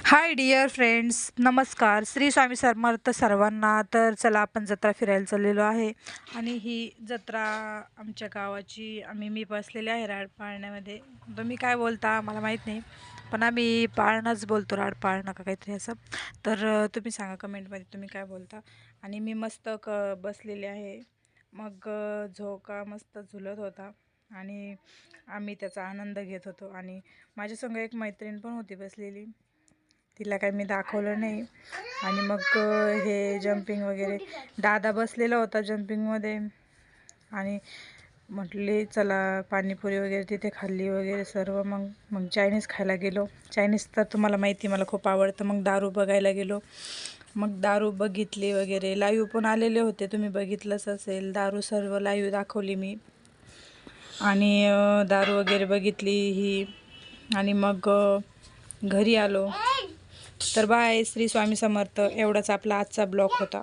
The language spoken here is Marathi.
हाय डिअर फ्रेंड्स, नमस्कार. श्री स्वामी समर्थ सर्वांना. तर चला आपण जत्रा फिरायला चाललेलो आहे आणि ही जत्रा आमच्या गावाची मी बसलेली आहे राड पाळण्यामध्ये. तुम्ही काय बोलता मला माहीत नाही, पण आम्ही पाळणंच बोलतो, राड पाळणं का काहीतरी असं. तर तुम्ही सांगा कमेंटमध्ये तुम्ही काय बोलता. आणि मी मस्त बसलेली आहे. मग झोका मस्त झुलत होता आणि आम्ही त्याचा आनंद घेत होतो. आणि माझ्यासंग एक मैत्रीण पण होती बसलेली, तिला काही मी दाखवलं नाही. आणि मग हे जंपिंग वगैरे दादा बसलेला होता जंपिंगमध्ये आणि म्हटले चला पाणीपुरी वगैरे तिथे खाल्ली वगैरे सर्व. मग मग चायनीज खायला गेलो. चायनीज तर तुम्हाला माहिती मला खूप आवडतं. मग दारू बघायला गेलो. मग दारू बघितली वगैरे. लाईव्ह पण आलेले होते, तुम्ही बघितलंच असेल. दारू सर्व लाईव्ह दाखवली मी. आणि दारू वगैरे बघितली ही. आणि मग घरी आलो. तर बाय. श्री स्वामी समर्थ. एवढाच आपला आजचा ब्लॉग होता.